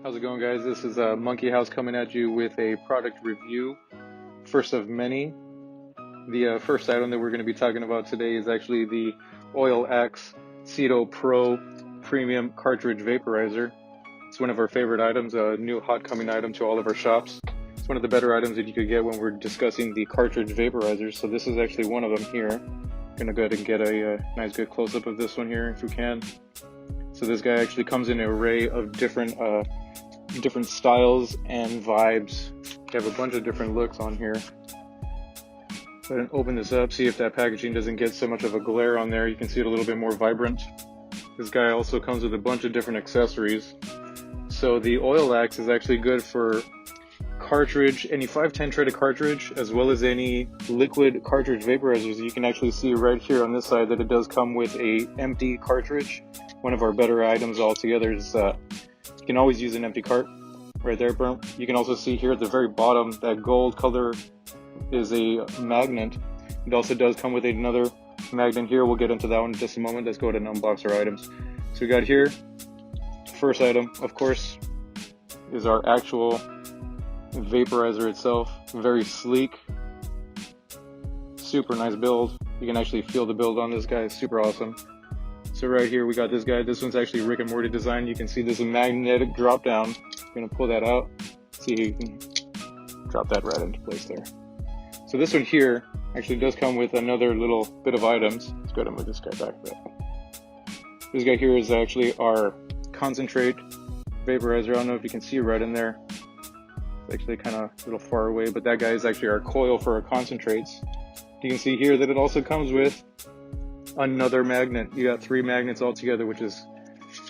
How's it going, guys? This is Monkey House coming at you with a product review, first of many. The first item that we're going to be talking about today is actually the OILAX Cito Pro Premium Cartridge Vaporizer. It's one of our favorite items, a new hot coming item to all of our shops. It's one of the better items that you could get when we're discussing the cartridge vaporizers. So this is actually one of them here. I'm going to go ahead and get a nice good close-up of this one here if we can. So this guy actually comes in an array of different styles and vibes. You have a bunch of different looks on here. Go ahead and open this up, see if that packaging doesn't get so much of a glare on there. You can see it a little bit more vibrant. This guy also comes with a bunch of different accessories. So the OILAX is actually good for cartridge, any 510 threaded cartridge, as well as any liquid cartridge vaporizers. You can actually see right here on this side that it does come with a empty cartridge. One of our better items altogether is you can always use an empty cart right there. You can also see here at the very bottom that gold color is a magnet. It also does come with another magnet here. We'll get into that one in just a moment. Let's go ahead and unbox our items. So we got here, first item, of course, is our actual vaporizer itself. Very sleek, super nice build. You can actually feel the build on this guy. It's super awesome. So right here we got this guy. This one's actually Rick and Morty design. You can see there's a magnetic drop down. I'm gonna pull that out. See how you can drop that right into place there. So this one here actually does come with another little bit of items. Let's go ahead and move this guy back a bit. This guy here is actually our concentrate vaporizer. I don't know if you can see right in there. It's actually kind of a little far away, but that guy is actually our coil for our concentrates. You can see here that it also comes with another magnet. You got 3 magnets all together, which is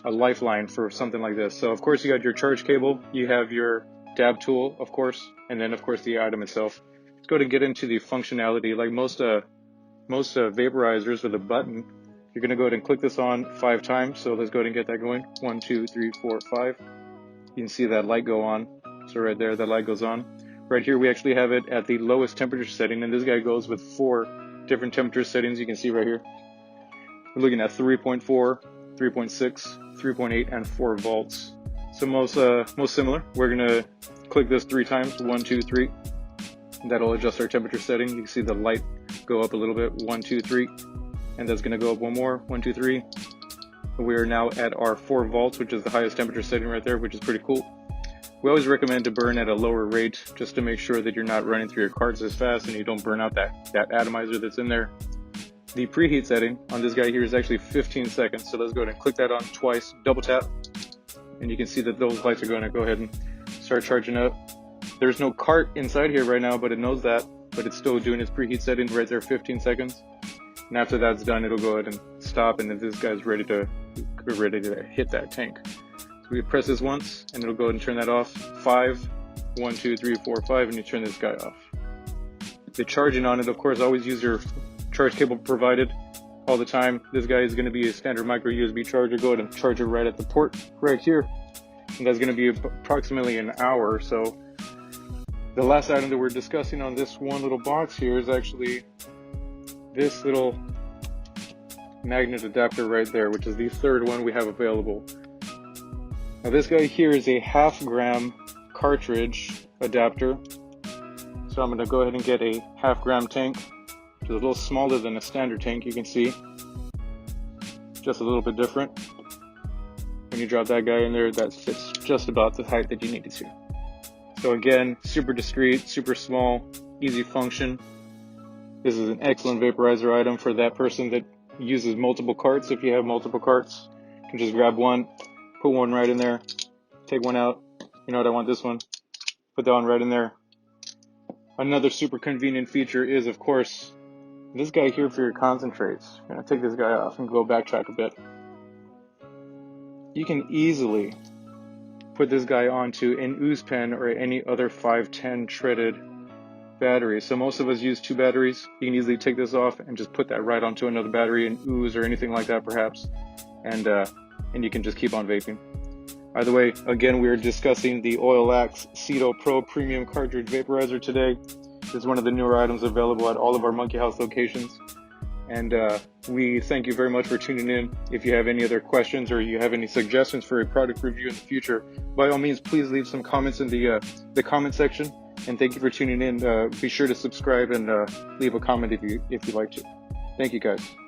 a lifeline for something like this. So of course you got your charge cable, you have your dab tool, of course, and then of course the item itself. Let's go ahead and get into the functionality. Like most vaporizers with a button, you're going to go ahead and click this on 5 times. So let's go ahead and get that going. 1, 2, 3, 4, 5. You can see that light go on. So right there, that light goes on. Right here we actually have it at the lowest temperature setting, and this guy goes with 4 different temperature settings. You can see right here. We're looking at 3.4, 3.6, 3.8, and 4 volts. So most similar. We're gonna click this 3 times, 1, 2, 3. That'll adjust our temperature setting. You can see the light go up a little bit, 1, 2, 3, and that's gonna go up one more, 1, 2, 3. We are now at our 4 volts, which is the highest temperature setting right there, which is pretty cool. We always recommend to burn at a lower rate just to make sure that you're not running through your carts as fast and you don't burn out that atomizer that's in there. The preheat setting on this guy here is actually 15 seconds. So let's go ahead and click that on twice, double tap, and you can see that those lights are going to go ahead and start charging up. There's no cart inside here right now, but it knows that, but it's still doing its preheat setting right there, 15 seconds. And after that's done, it'll go ahead and stop, and then this guy's ready to hit that tank. So we press this once, and it'll go ahead and turn that off. 5, 1, 2, 3, 4, 5, and you turn this guy off. The charging on it, of course, always use your charge cable provided all the time. This guy is going to be a standard micro USB charger. Go ahead and charge it right at the port right here, and that's going to be approximately an hour or so. The last item that we're discussing on this one little box here is actually this little magnet adapter right there, which is the 3rd one we have available. Now this guy here is a 0.5 gram cartridge adapter. So I'm going to go ahead and get a 0.5 gram tank, which is a little smaller than a standard tank. You can see just a little bit different. When you drop that guy in there, that fits just about the height that you need it to. So again, super discreet, super small, easy function. This is an excellent vaporizer item for that person that uses multiple carts. If you have multiple carts, you can just grab one, put one right in there, take one out. You know what, I want this one. Put that one right in there. Another super convenient feature is, of course, this guy here for your concentrates. I'm going to take this guy off and go backtrack a bit. You can easily put this guy onto an ooze pen or any other 510 threaded battery. So most of us use 2 batteries. You can easily take this off and just put that right onto another battery, an ooze or anything like that perhaps, and you can just keep on vaping. By the way, again, we are discussing the OILAX Cito Pro Premium Cartridge Vaporizer today. This is one of the newer items available at all of our Monkey House locations. And we thank you very much for tuning in. If you have any other questions or you have any suggestions for a product review in the future, by all means, please leave some comments in the comment section. And thank you for tuning in. Be sure to subscribe and leave a comment if you'd like to. Thank you, guys.